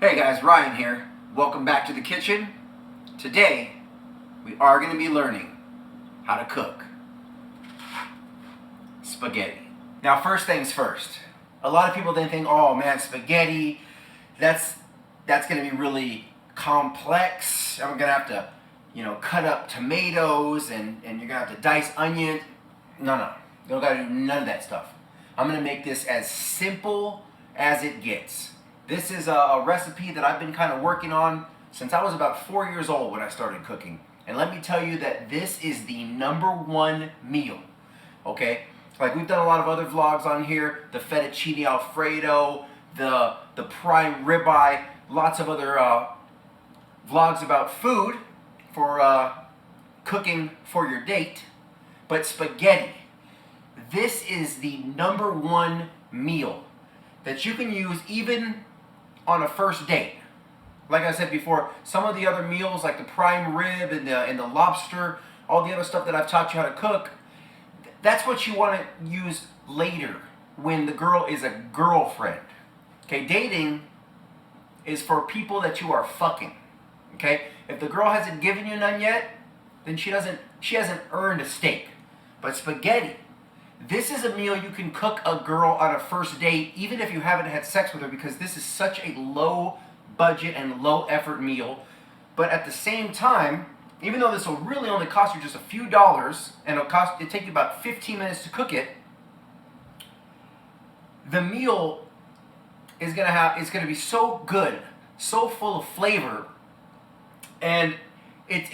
Hey guys, Ryan here. Welcome back to the kitchen. Today, we are going to be learning how to cook spaghetti. Now, first things first. A lot of people then think, oh man, spaghetti, that's going to be really complex. I'm going to have to, cut up tomatoes and you're going to have to dice onion. No. You don't got to do none of that stuff. I'm going to make this as simple as it gets. This is a recipe that I've been kind of working on since I was about 4 years old when I started cooking. And let me tell you that this is the #1 meal, okay? Like we've done a lot of other vlogs on here, the fettuccine alfredo, the prime ribeye, lots of other vlogs about food for cooking for your date. But spaghetti, this is the #1 meal that you can use even on a first date. Like I said before, some of the other meals like the prime rib and the lobster, all the other stuff that I've taught you how to cook, that's what you want to use later when the girl is a girlfriend. Okay, dating is for people that you are fucking. Okay, if the girl hasn't given you none yet, then she hasn't earned a steak. But spaghetti, this is a meal you can cook a girl on a first date, even if you haven't had sex with her, because this is such a low budget and low effort meal. But at the same time, even though this will really only cost you just a few dollars, and it'll take you about 15 minutes to cook it, the meal is gonna be so good, so full of flavor, and it's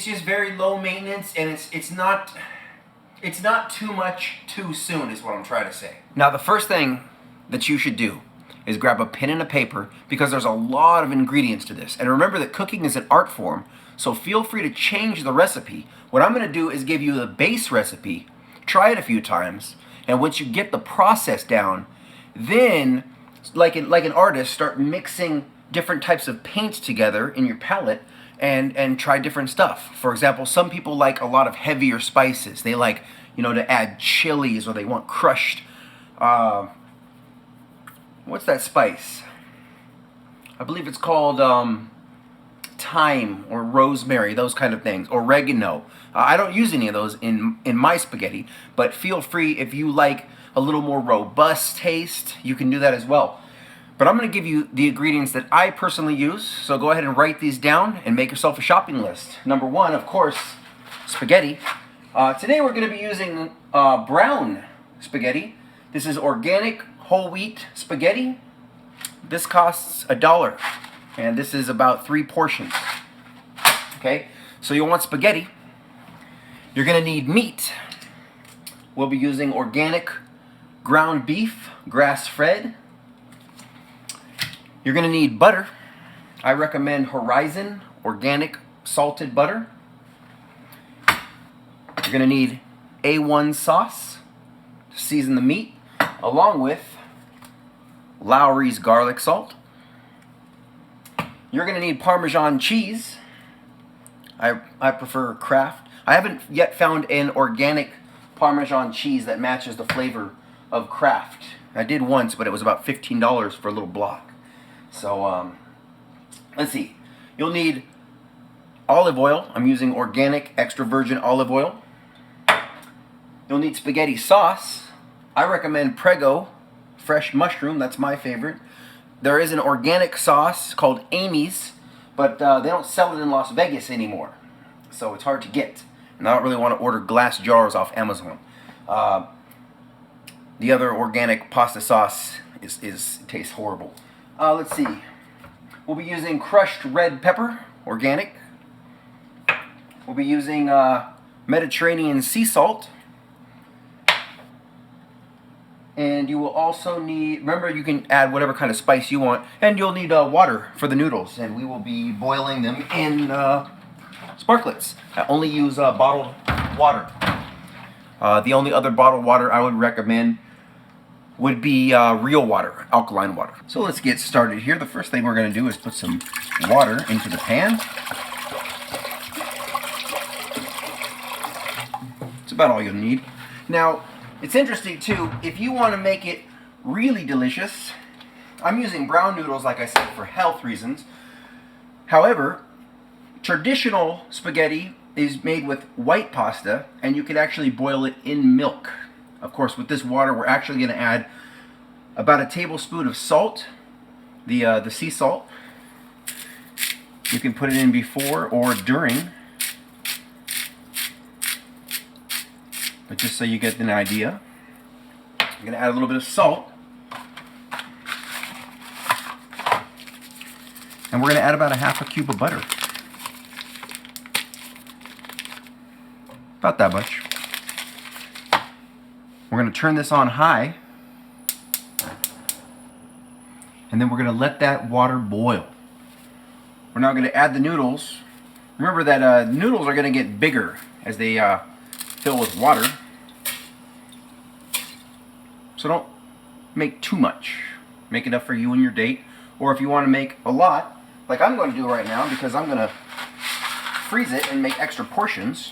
just very low maintenance, and it's not too much too soon is what I'm trying to say. Now the first thing that you should do is grab a pen and a paper, because there's a lot of ingredients to this. And remember that cooking is an art form, so feel free to change the recipe. What I'm going to do is give you the base recipe, try it a few times, and once you get the process down, then like an artist, start mixing different types of paints together in your palette and try different stuff. For example, some people like a lot of heavier spices. They like, to add chilies, or they want crushed, what's that spice? I believe it's called thyme or rosemary, those kind of things. Oregano. I don't use any of those in my spaghetti, but feel free, if you like a little more robust taste, you can do that as well. But I'm going to give you the ingredients that I personally use, so go ahead and write these down and make yourself a shopping list. #1, of course, spaghetti. Today we're going to be using brown spaghetti. This is organic whole wheat spaghetti. This costs $1, and this is about 3 portions. Okay, so you'll want spaghetti. You're going to need meat. We'll be using organic ground beef, grass-fed. You're going to need butter. I recommend Horizon organic salted butter. You're going to need A1 sauce to season the meat, along with Lowry's garlic salt. You're going to need Parmesan cheese. I prefer Kraft. I haven't yet found an organic Parmesan cheese that matches the flavor of Kraft. I did once, but it was about $15 for a little block. So, let's see. You'll need olive oil. I'm using organic extra virgin olive oil. You'll need spaghetti sauce. I recommend Prego fresh mushroom. That's my favorite. There is an organic sauce called Amy's, but they don't sell it in Las Vegas anymore, so it's hard to get. And I don't really want to order glass jars off Amazon. The other organic pasta sauce tastes horrible. Let's see. We'll be using crushed red pepper, organic. We'll be using Mediterranean sea salt. And you will also need, remember, you can add whatever kind of spice you want. And you'll need water for the noodles. And we will be boiling them in sparklets. I only use bottled water. The only other bottled water I would recommend would be real water, alkaline water. So let's get started here. The first thing we're going to do is put some water into the pan. It's about all you'll need. Now, it's interesting too, if you want to make it really delicious, I'm using brown noodles, like I said, for health reasons. However, traditional spaghetti is made with white pasta, and you can actually boil it in milk. Of course, with this water, we're actually going to add about a tablespoon of salt, the sea salt. You can put it in before or during, but just so you get an idea. I'm going to add a little bit of salt. And we're going to add about a half a cube of butter. About that much. We're going to turn this on high. And then we're going to let that water boil. We're now going to add the noodles. Remember that noodles are going to get bigger as they fill with water. So don't make too much. Make enough for you and your date. Or if you want to make a lot, like I'm going to do right now, because I'm going to freeze it and make extra portions.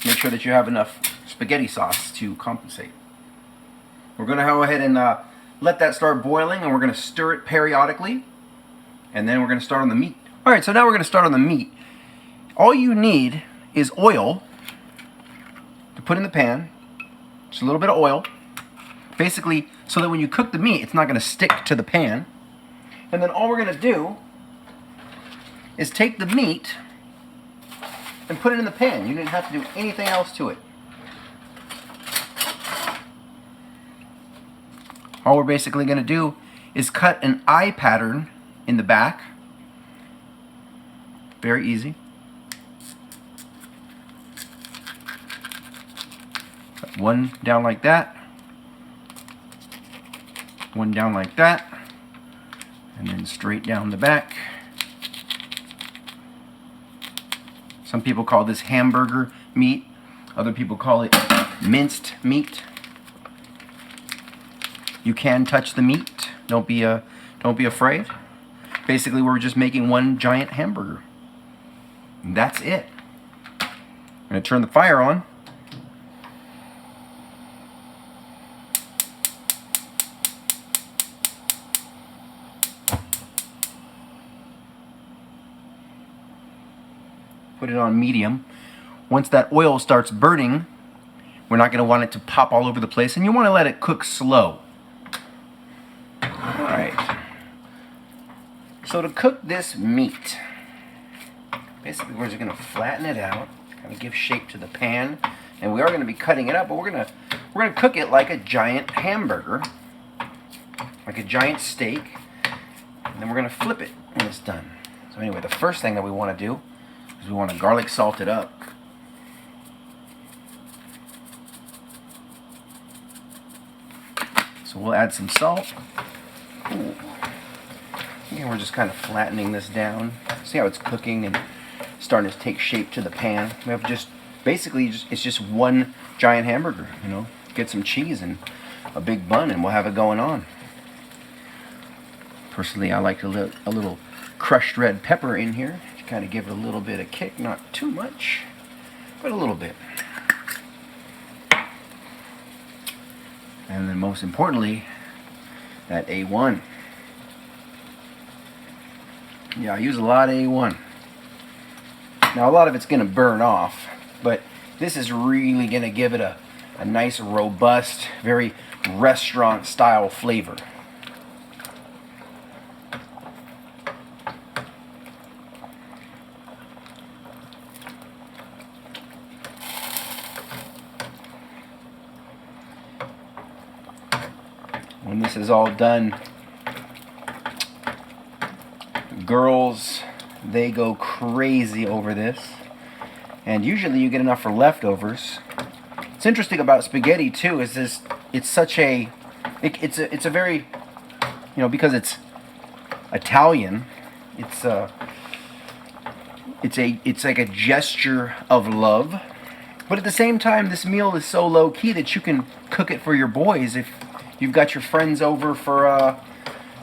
Make sure that you have enough spaghetti sauce to compensate. We're going to go ahead and let that start boiling, and we're going to stir it periodically. And then we're going to start on the meat. Alright, so now we're going to start on the meat. All you need is oil to put in the pan. Just a little bit of oil. Basically, so that when you cook the meat, it's not going to stick to the pan. And then all we're going to do is take the meat and put it in the pan. You didn't have to do anything else to it. All we're basically going to do is cut an eye pattern in the back. Very easy. Cut one down like that. One down like that. And then straight down the back. Some people call this hamburger meat. Other people call it minced meat. You can touch the meat. Don't be afraid. Basically, we're just making one giant hamburger. And that's it. I'm going to turn the fire on. Put it on medium. Once that oil starts burning, we're not going to want it to pop all over the place, and you want to let it cook slow. Alright. So to cook this meat, basically we're just going to flatten it out, kind of give shape to the pan, and we are going to be cutting it up, but we're going to cook it like a giant hamburger, like a giant steak, and then we're going to flip it when it's done. So anyway, the first thing that we want to do is we want to garlic salt it up. So we'll add some salt. Ooh. Again, we're just kind of flattening this down. See how it's cooking and starting to take shape to the pan. We have just basically it's just one giant hamburger. You know, get some cheese and a big bun, and we'll have it going on. Personally, I like a little crushed red pepper in here to kind of give it a little bit of kick. Not too much, but a little bit. And then most importantly, that A1. Yeah, I use a lot of A1. Now a lot of it's going to burn off, but this is really going to give it a nice, robust, very restaurant style flavor. When this is all done, girls, they go crazy over this, and usually you get enough for leftovers. What's interesting about spaghetti too is this: it's such a, it's a very, you know, because it's Italian, it's like a gesture of love, but at the same time, this meal is so low key that you can cook it for your boys if you've got your friends over for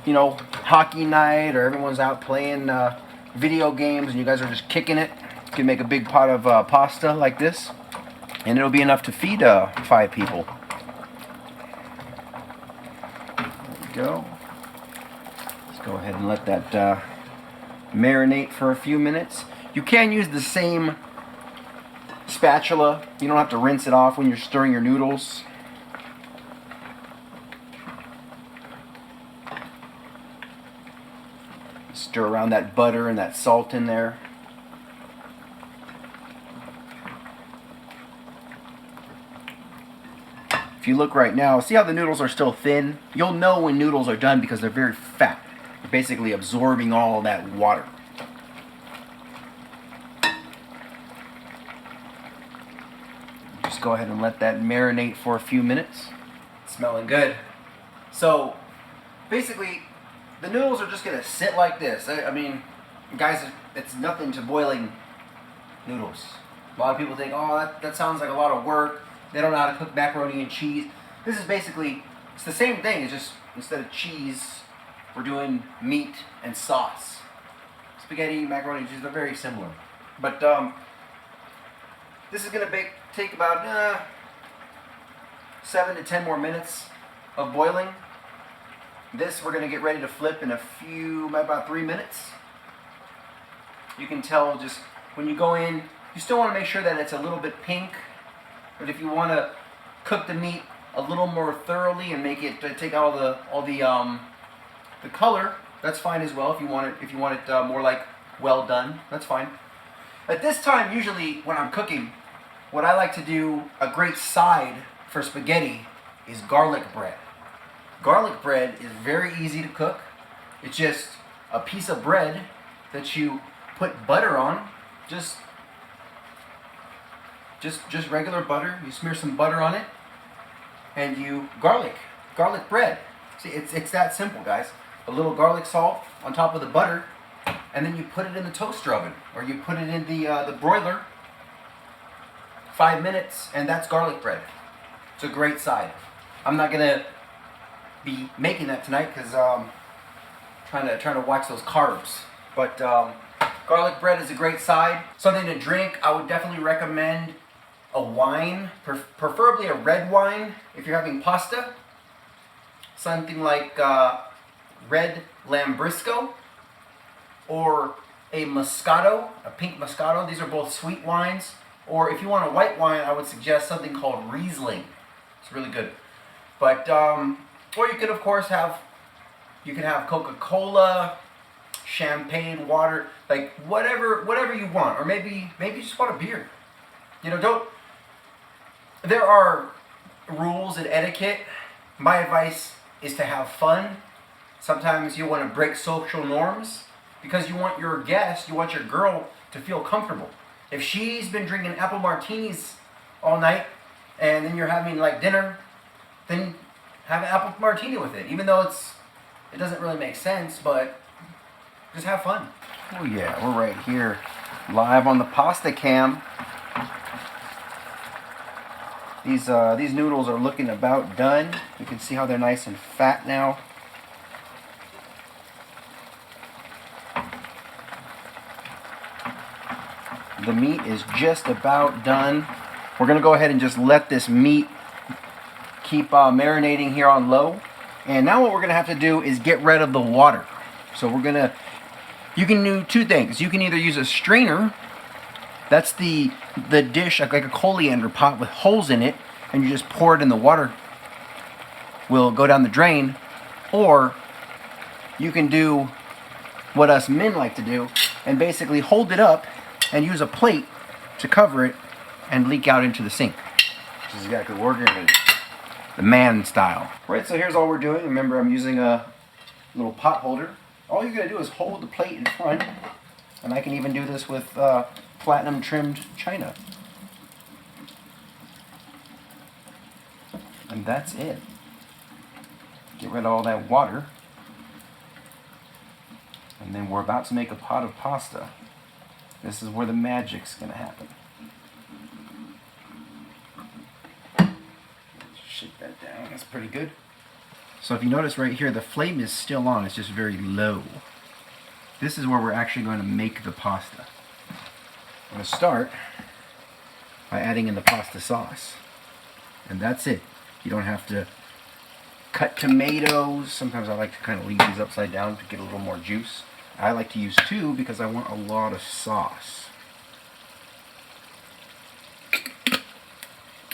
you know, hockey night, or everyone's out playing video games and you guys are just kicking it. You can make a big pot of pasta like this, and it'll be enough to feed 5 people. go. Let's go ahead and let that marinate for a few minutes. You can use the same spatula. You don't have to rinse it off when you're stirring your noodles. Stir around that butter and that salt in there. If you look right now, see how the noodles are still thin? You'll know when noodles are done because they're very fat. They're basically absorbing all that water. Just go ahead and let that marinate for a few minutes. It's smelling good. So, basically, the noodles are just going to sit like this. I mean, guys, it's nothing to boiling noodles. A lot of people think, oh, that sounds like a lot of work. They don't know how to cook macaroni and cheese. This is basically, it's the same thing. It's just, instead of cheese, we're doing meat and sauce. Spaghetti, macaroni and cheese, they're very similar. But this is going to take about 7 to 10 more minutes of boiling. This we're going to get ready to flip in about 3 minutes. You can tell just when you go in, you still want to make sure that it's a little bit pink. But if you want to cook the meat a little more thoroughly and make it take out all the color, that's fine as well. If you want it more like well done, that's fine. At this time, usually when I'm cooking, what I like to do, a great side for spaghetti, is garlic bread. Garlic bread is very easy to cook. It's just a piece of bread that you put butter on. Just regular butter. You smear some butter on it, and you garlic bread. See, it's that simple, guys. A little garlic salt on top of the butter, and then you put it in the toaster oven, or you put it in the broiler. 5 minutes, and that's garlic bread. It's a great side. I'm not gonna be making that tonight because trying to watch those carbs. But garlic bread is a great side. Something to drink, I would definitely recommend a wine, preferably a red wine if you're having pasta. Something like red Lambrusco or a Moscato, a pink Moscato. These are both sweet wines. Or if you want a white wine, I would suggest something called Riesling. It's really good. But or you could of course have Coca-Cola, champagne, water, like whatever you want, or maybe you just want a beer. There are rules and etiquette. My advice is to have fun. Sometimes you want to break social norms because you want your guest, you want your girl to feel comfortable. If she's been drinking apple martinis all night and then you're having like dinner, then have an apple martini with it. Even though it doesn't really make sense, but just have fun. Oh yeah, we're right here live on the pasta cam. These noodles are looking about done. You can see how they're nice and fat now. The meat is just about done. We're going to go ahead and just let this meat keep marinating here on low. And now what we're going to have to do is get rid of the water. So you can do two things. You can either use a strainer. That's the dish, like a coriander pot with holes in it, and you just pour it in the water. Will go down the drain. Or you can do what us men like to do and basically hold it up and use a plate to cover it and leak out into the sink. Which is exactly what we're going to do. The man style. Right, so here's all we're doing. Remember, I'm using a little pot holder. All you're going to do is hold the plate in front. And I can even do this with platinum trimmed china. And that's it. Get rid of all that water. And then we're about to make a pot of pasta. This is where the magic's going to happen. Shake that down. That's pretty good. So if you notice right here, the flame is still on. It's just very low. This is where we're actually going to make the pasta. I'm going to start by adding in the pasta sauce. And that's it. You don't have to cut tomatoes. Sometimes I like to kind of leave these upside down to get a little more juice. I like to use 2 because I want a lot of sauce.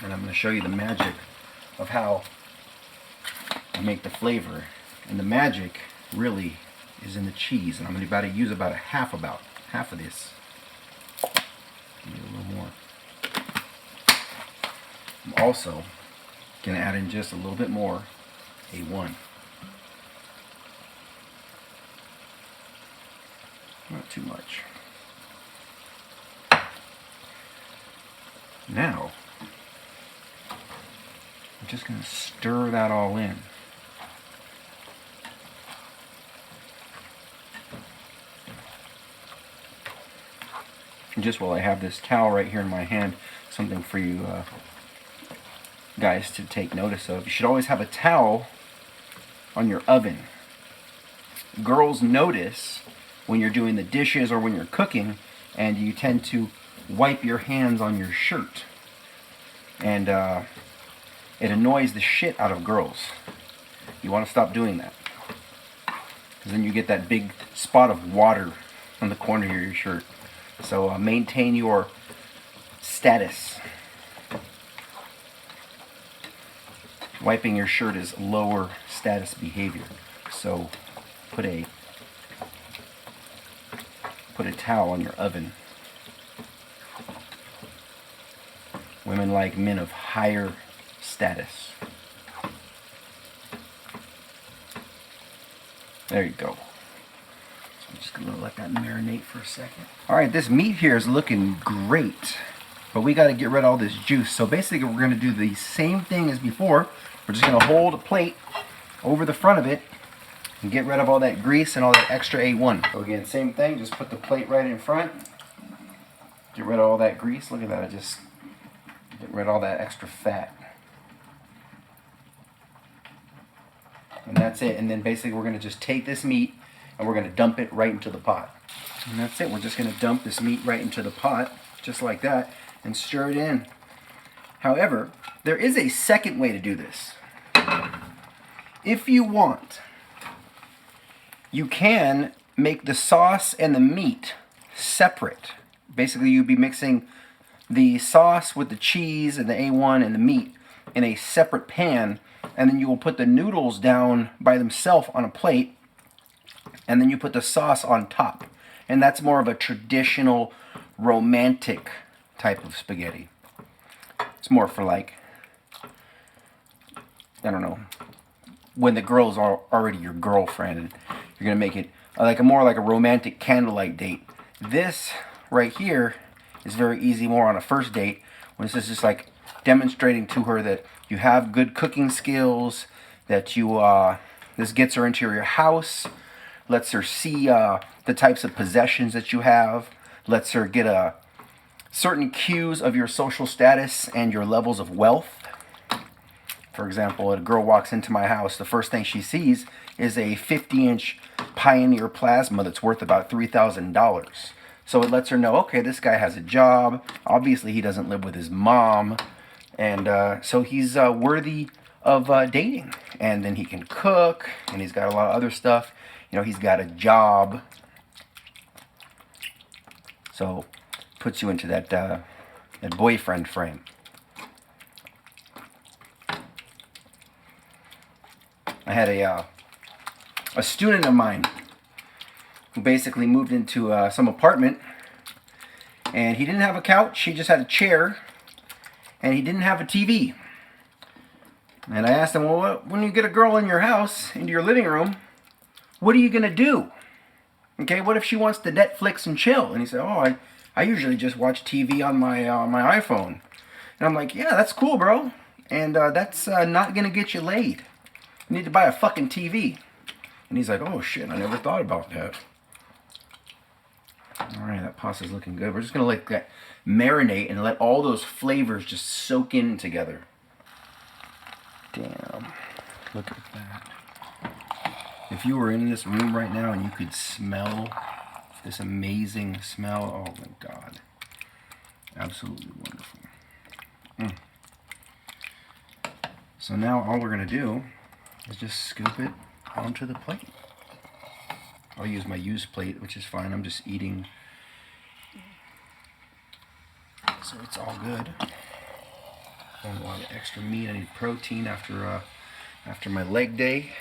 And I'm going to show you the magic of how I make the flavor. And the magic really is in the cheese. And I'm going to use about half of this. Maybe a little more. I'm also going to add in just a little bit more A1. Not too much. Now, I'm just going to stir that all in. And just while I have this towel right here in my hand, something for you guys to take notice of. You should always have a towel on your oven. Girls notice when you're doing the dishes or when you're cooking, and you tend to wipe your hands on your shirt. And it annoys the shit out of girls. You want to stop doing that. Because then you get that big spot of water on the corner of your shirt. So maintain your status. Wiping your shirt is lower status behavior. So put a towel on your oven. Women like men of higher status. There you go. So I'm just going to let that marinate for a second. Alright, this meat here is looking great. But we got to get rid of all this juice. So basically we're going to do the same thing as before. We're just going to hold a plate over the front of it and get rid of all that grease and all that extra A1. So again, same thing, just put the plate right in front. Get rid of all that grease. Look at that, I just get rid of all that extra fat. And that's it. And then basically we're going to just take this meat and we're going to dump it right into the pot. And that's it. We're just going to dump this meat right into the pot, just like that, and stir it in. However, there is a second way to do this. If you want, you can make the sauce and the meat separate. Basically, you'd be mixing the sauce with the cheese and the A1 and the meat in a separate pan, and then you will put the noodles down by themselves on a plate, and then you put the sauce on top. And that's more of a traditional romantic type of spaghetti. It's more for, like, I don't know, when the girl's already your girlfriend and you're going to make it like more like a romantic candlelight date. This right here is very easy, more on a first date, when this is just like demonstrating to her that you have good cooking skills, that you this gets her into your house, lets her see the types of possessions that you have, lets her get certain cues of your social status and your levels of wealth. For example, a girl walks into my house, the first thing she sees is a 50-inch Pioneer plasma that's worth about $3,000. So it lets her know, okay, this guy has a job. Obviously, he doesn't live with his mom. And so he's worthy of dating. And then he can cook, and he's got a lot of other stuff. You know, he's got a job. So puts you into that boyfriend frame. I had a student of mine who basically moved into some apartment, and he didn't have a couch, he just had a chair, and he didn't have a TV. And I asked him, well, when you get a girl in your house, into your living room, what are you going to do? Okay, what if she wants to Netflix and chill? And he said, oh, I usually just watch TV on my iPhone. And I'm like, yeah, that's cool, bro. And that's not going to get you laid. You need to buy a fucking TV. And he's like, oh shit, I never thought about that. Alright, that pasta's looking good. We're just going to let that marinate and let all those flavors just soak in together. Damn. Look at that. If you were in this room right now and you could smell this amazing smell, oh my god. Absolutely wonderful. So now all we're going to do is just scoop it onto the plate. I'll use my used plate, which is fine. I'm just eating, so it's all good. I don't want extra meat. I need protein after my leg day.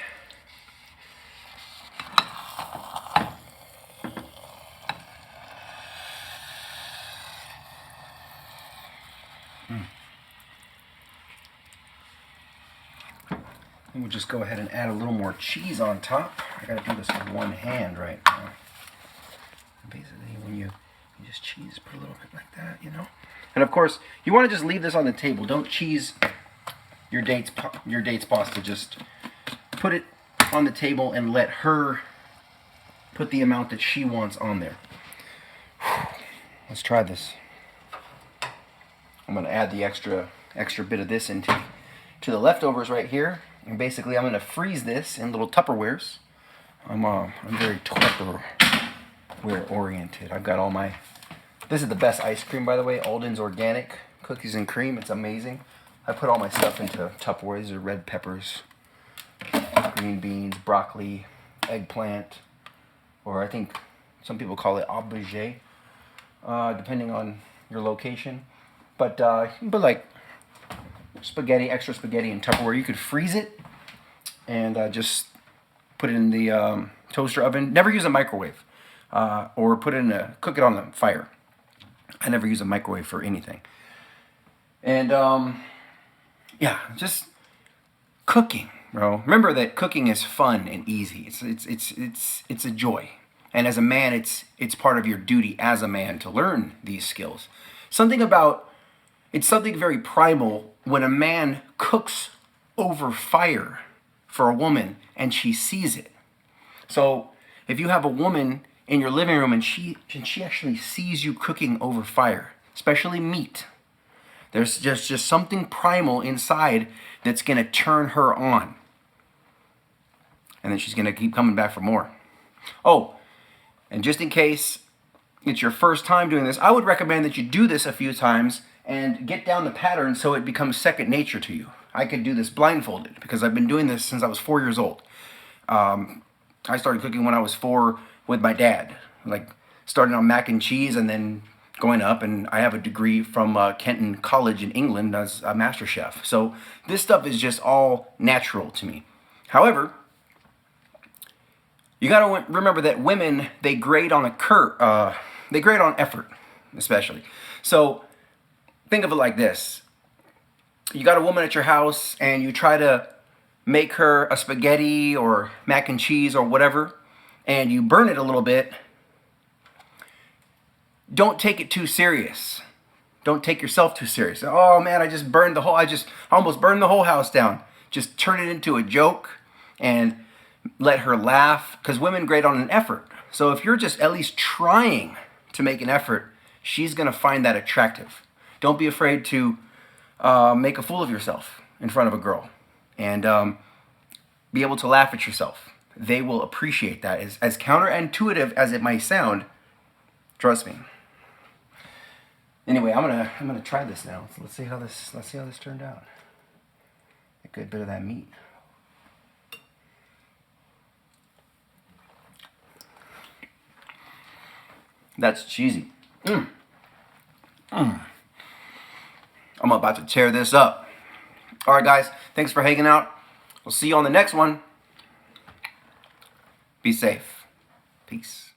And we'll just go ahead and add a little more cheese on top. I gotta do this with one hand right now. Basically, when you just cheese, put a little bit like that, you know. And of course, you want to just leave this on the table. Don't cheese your dates pasta. Just put it on the table and let her put the amount that she wants on there. Let's try this. I'm gonna add the extra bit of this into the leftovers right here. And basically, I'm going to freeze this in little Tupperwares. I'm very Tupperware oriented. I've got all my... This is the best ice cream, by the way. Alden's Organic Cookies and Cream. It's amazing. I put all my stuff into Tupperware. These are red peppers, green beans, broccoli, eggplant, or I think some people call it aubergine, depending on your location. But you can put like spaghetti, extra spaghetti in Tupperware. You could freeze it and just put it in the toaster oven. Never use a microwave, or put it in cook it on the fire. I never use a microwave for anything. And yeah, just cooking, bro. Remember that cooking is fun and easy. It's a joy. And as a man, it's part of your duty as a man to learn these skills. It's something very primal when a man cooks over fire for a woman and she sees it. So if you have a woman in your living room and she actually sees you cooking over fire, especially meat, there's just something primal inside that's going to turn her on. And then she's going to keep coming back for more. Oh, and just in case it's your first time doing this, I would recommend that you do this a few times and get down the pattern so it becomes second nature to you. I could do this blindfolded because I've been doing this since I was 4 years old. I started cooking when I was 4 with my dad, like starting on mac and cheese and then going up, and I have a degree from Kenton College in England as a master chef. So this stuff is just all natural to me. However, you gotta remember that women, they grade on they grade on effort, especially. So think of it like this. You got a woman at your house and you try to make her a spaghetti or mac and cheese or whatever, and you burn it a little bit. Don't take it too serious. Don't take yourself too serious. Oh man, I almost burned the whole house down. Just turn it into a joke and let her laugh, because women grade on an effort. So if you're just at least trying to make an effort, she's gonna find that attractive. Don't be afraid to make a fool of yourself in front of a girl and be able to laugh at yourself. They will appreciate that. As counterintuitive as it might sound, trust me. Anyway, I'm gonna try this now. So let's see how this turned out. A good bit of that meat. That's cheesy. I'm about to tear this up. All right, guys. Thanks for hanging out. We'll see you on the next one. Be safe. Peace.